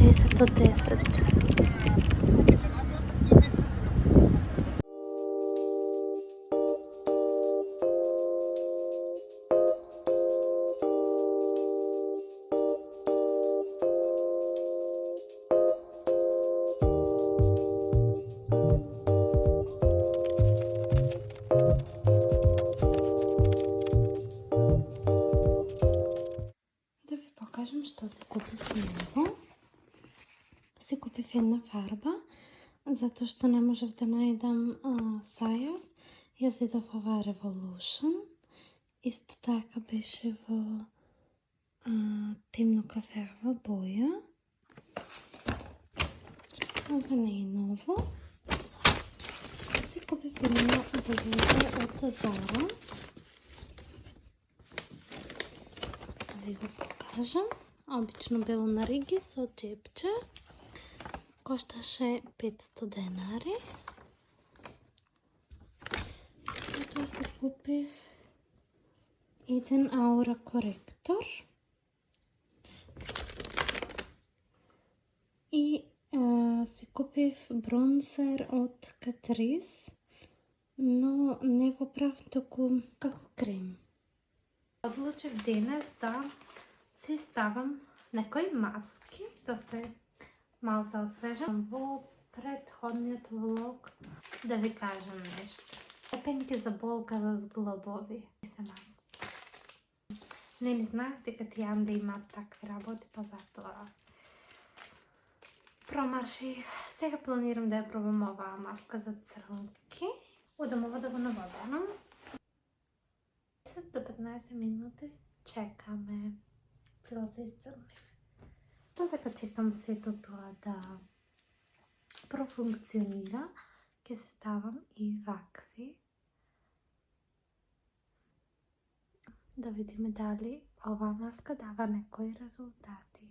10 от 10. Да ви покажем що си купих ново. Си купих една фарба, zato što ne možeх да најдам Сајас. Јас идов ова Revolution. Исто така беше во темно кафеава боја. Ова не е ново. Си купив една блуза од Zara. Да ви го покажам. Обично бело на риги со джепче. Кошташе 500 денари. И тоа си купив еден аура коректор. И си купив бронзер од Catrice, но не во прав, туку како крем. Одлучив денес да си ставам некои маски, да се малце освежам. Во предходниот влог да ви кажам нешто. Пенки за болка за зглобови се маски. Не знаев дека тие да имаат такви работи, па затоа промарши. Сега планирам да ја пробам оваа маска за црнки. Одам ова да го наводенам. 10 до 15 минути чекаме цела се исцрнив. Додека чекам сето тоа да профункционира, ќе се ставам и вакви. Да видиме дали оваа маска дава некои резултати.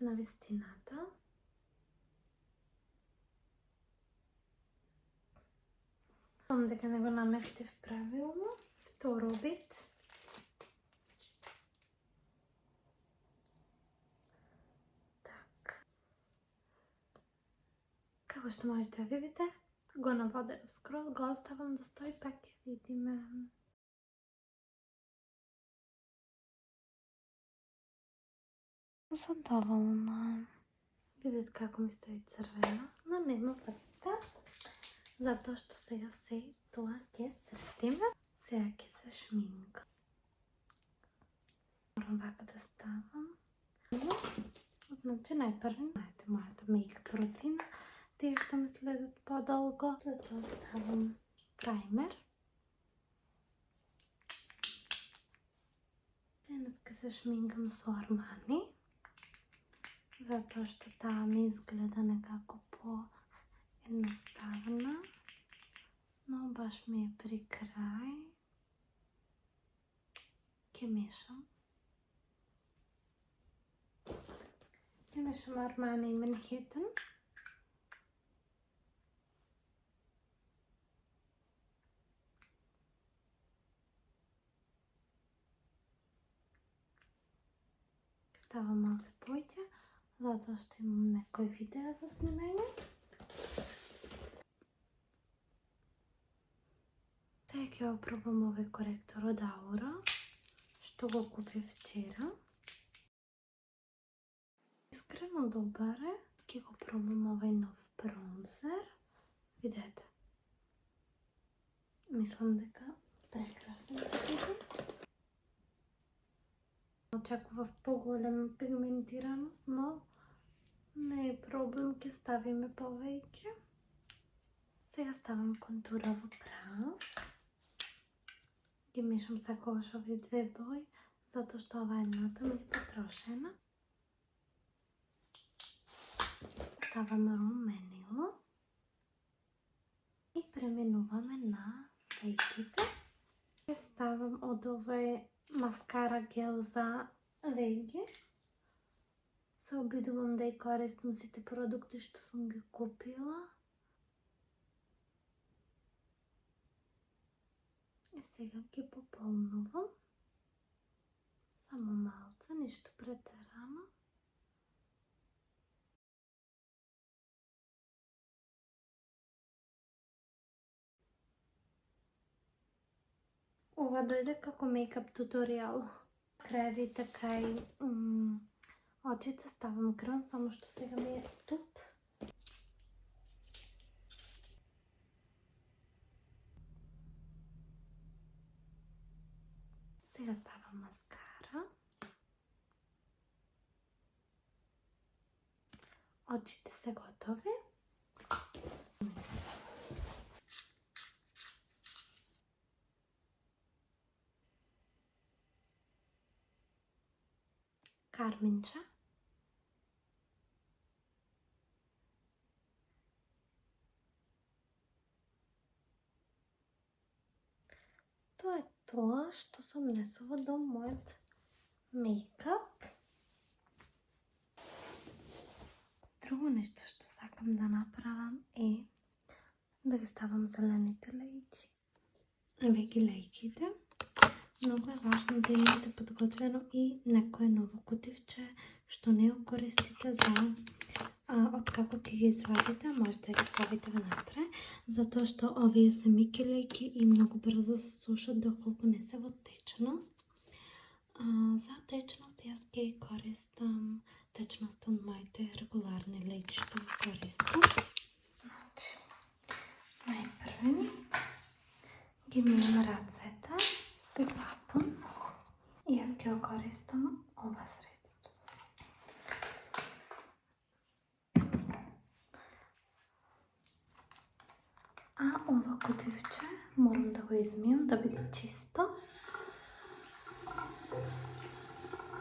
На вистината. Знам дека не го наместив правилно. Второ бит. Так. Како што можете да видите, го наводен скроз, го оставам да стои, пак ќе видиме. Сам доволна. Видете како ми стои црвено, но нема врска, затоа што сега се тоа ќе сретиме. Сега ќе се шминка. Морам вака да ставам. Значи најпрво знаете мојата мејкап рутина. Тие што ме следат подолго, затоа ставам праймер. Денеска се шминкам со Armani, затоа што таа ми изгледа некако по-едноставна, но баш ми е при крај. Ќе мешам. Ќе мешам Armani и Manhattan. Става малце поќе, затоа што имам некои видеа за снимање. Сега ќе опробам овој коректор од Aura, што го купив вчера. Искрено добар е. Ќе го пробам овој нов бронзер. Видете. Мислам дека прекрасен е. Очекував по-голема пигментираност, но не е проблем, ќе ставиме повеќе. Сега ставам контура во прав. Ги мешам секогаш овие две бои, затоа што ова едната ми е потрошена. Ставам руменило и преминуваме на лејките. Ставам од овој маскара гел за веќе. Се обидувам да ја користам сите продукти што сум ги купила. И сега ги пополнувам. Само малце, ништо претерано. Ова дојде како мейкап туторијал. Кревите кај очите ставам крон, само што сега ми е туп. Сега ставам маскара. Очите се готови. Карминча. Тоа е тоа што сум несува до мојот мейкап. Друго нешто што сакам да направам е да ги ставам зелените лејки. Веќе лејките. Многу е важно да имате подготвено и некое ново кутивче што не го користите за откако ќе ги извадите, можете да ги ставите внатре, затоа што овие се меки лејки и многу брзо се сушат доколку не се во течност. За течност јас ќе користам течност од моите регуларни лејки што ги користам. Значи, најпрво ги мијам рацете со сапун и јас ќе го користам ова средство. А ова кутивче морам да го измијам да биде чисто.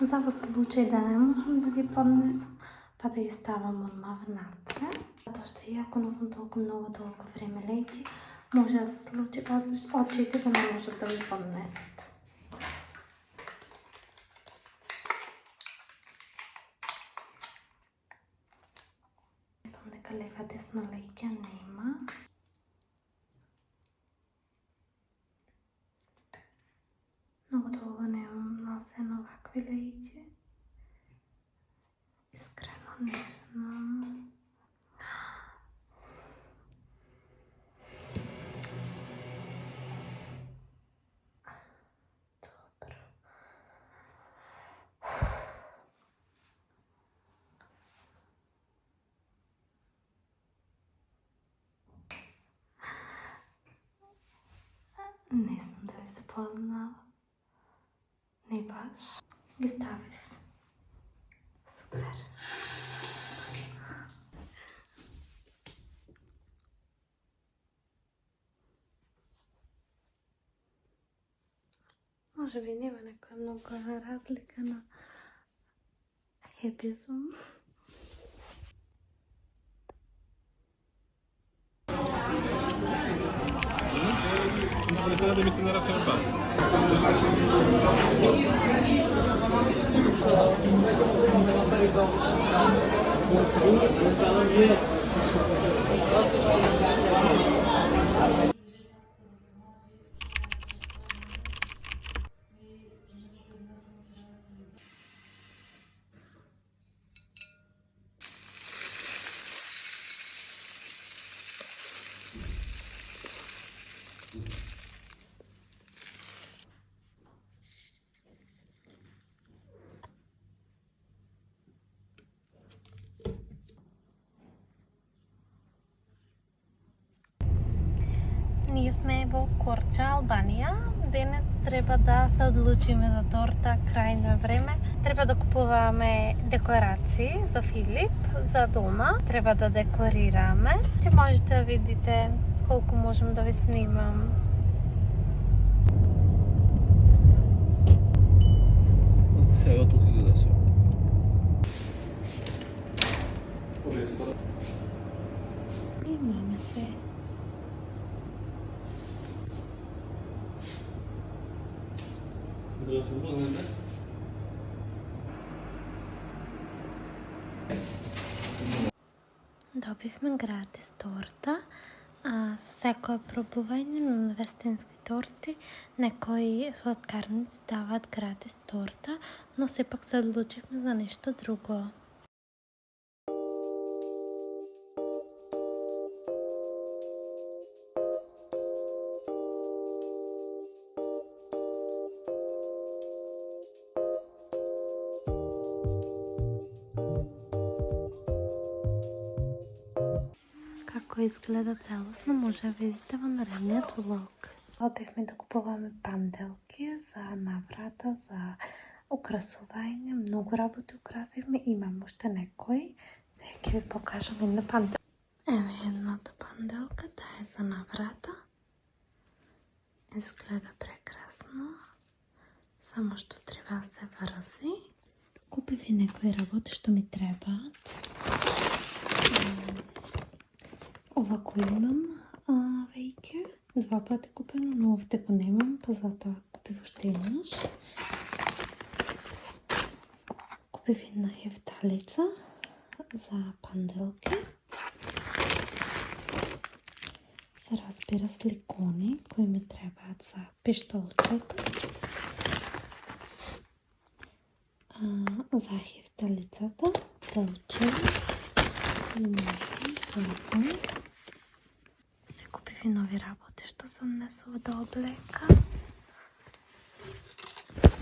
За во случај да не можам да ги поднесам, па да ги ставам одма внатре. Затоа што иако носам толку многу долго време лејки, може да се случи очите да не можат да ги поднесат. Мислам дека лева десна лејка нема. Многу долго немам носено овакви лејки. Искрено не знам. Добро. Не знам дали се познава. Не баш. Ги ставив. Супер. Може би нема некоја многу разлика, но хепи сум. Devi tornare a fare il bar. Ние сме во Корча, Албанија. Денес треба да се одлучиме за торта, крајно време. Треба да купуваме декорации за Филип, за дома. Треба да декорираме. Че можете да видите колку можам да ви снимам. Добивме гратис торта. Секое пробување на вестински торти, некои сладкарници даваат гратис торта, но сепак се одлучивме за нешто друго. Како изгледа целосно може да видите во наредниот влог. Обивме да купуваме панделки за наврата, за украсување. Многу работи украсивме, имам уште некои. Сега ќе ви покажам една панделка. Еве едната панделка, таа е за наврата. Изгледа прекрасно. Само што треба да се врзи. Купив и некои работи што ми требаат. Овако имам веќе. 2 пати купено, но овде го немам, па затоа купив уште еднаш. Купив една хефталица за панделки. Се разбира сликони кои ми требаат за пиштолчето. За хефталицата, толчеви, лимоси, тоа. Се купив и нови работи што съм несла да облека.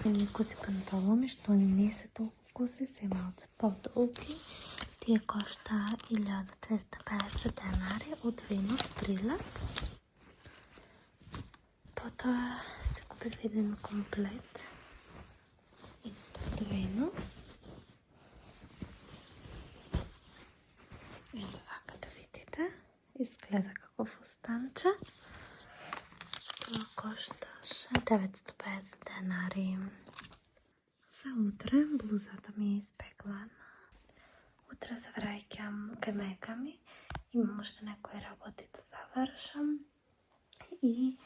Едни куси панталони што не се толку куси, се малце подолги. Тие кошта 1250 денари од Venus прилеп. Потоа се купив еден комплет исто од Venus. Ево вака да видите. Изгледа како фустанче. Тоа кошташе 950 денари. За утре блузата ми е испеклана. Утре се враќам кај мајка ми. Имам уште некои работи да завршам. И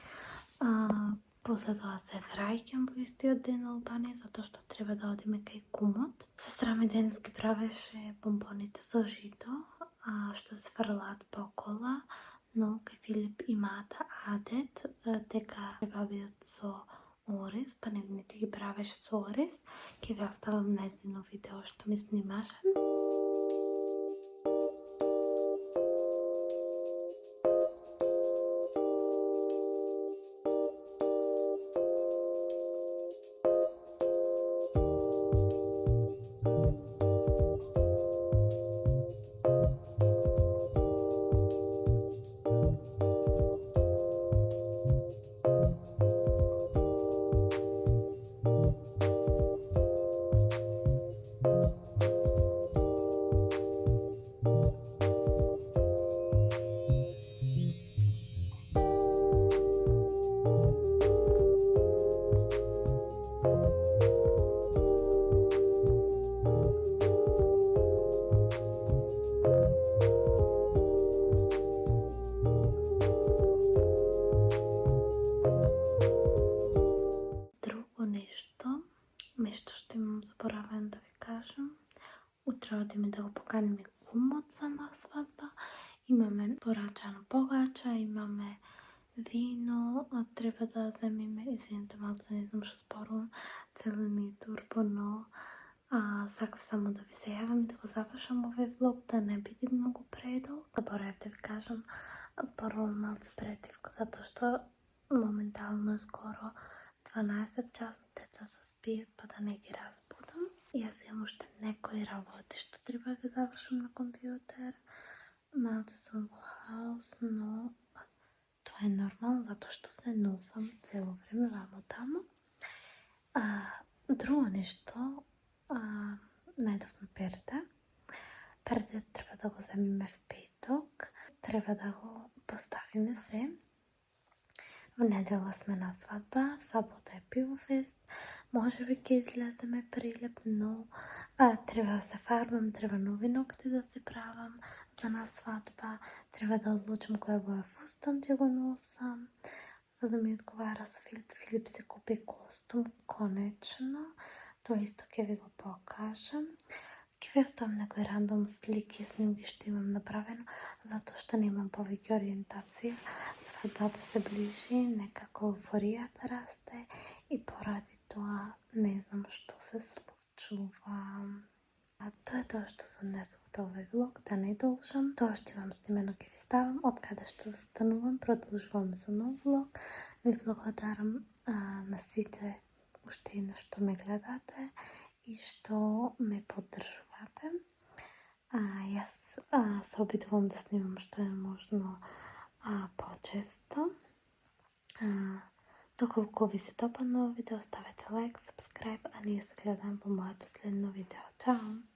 после тоа се враќам во истиот ден на Албанија, затоа што треба да одиме кај кумот. Сестра ми денес ги правеше бомбоните со жито, што се сврлаат покола, но кај Филип имаат адет дека треба бидат со ориз, па нивните ги правеше со ориз. Ќе ви оставам нејзино видео што ми снимаше. Нешто што имам заборавено да ви кажам. Утре одиме да го поканиме кумот за на свадба. Имаме порачано погача, имаме вино, треба да земиме, извинете малце, не знам што зборувам, цели ми е турбо, но сакав само да ви се јавам и да го завршам овој влог, да не биде многу предолг. Заборавив да ви кажам, зборувам малце претивко, затоа што моментално е скоро 12 часот, децата спијат, па да не ги разбудам. Јас имам уште некои работи што треба да ги завршам на компјутер. Малце сум во хаос, но тоа е нормално, затоа што се носам цело време вамо тамо. Друго нешто, најдовме перде. Пердето треба да го земиме в петок. Треба да го поставиме се. В недела сме на свадба, в сабота е пивофест, може би ќе излеземе прилеп, но треба да се фарбам, треба нови ногти да се правам за на свадба, треба да одлучам која боја фустан ќе го носам, за да ми отговаря с Филип. Филип си купи костюм, конечно. То исто ќе ви го покажам. Ќе ви оставам некои рандом слики, снимки што имам направено, затоа што немам повеќе ориентација. Свадбата се ближи, некако еуфоријата расте и поради тоа не знам што се случува. А тоа е тоа што се однесува од овој влог, да не должам. Тоа што имам снимено ќе ви ставам, од каде што застанувам, продолжувам со нов влог. Ви благодарам на сите уште еднаш што ме гледате и што ме поддржувате. Јас се обидувам да снимам што е можно почесто. Доколку ви се допадна видео, ставете лайк, subscribe, а ние се гледаме во моето следно видео. Чао!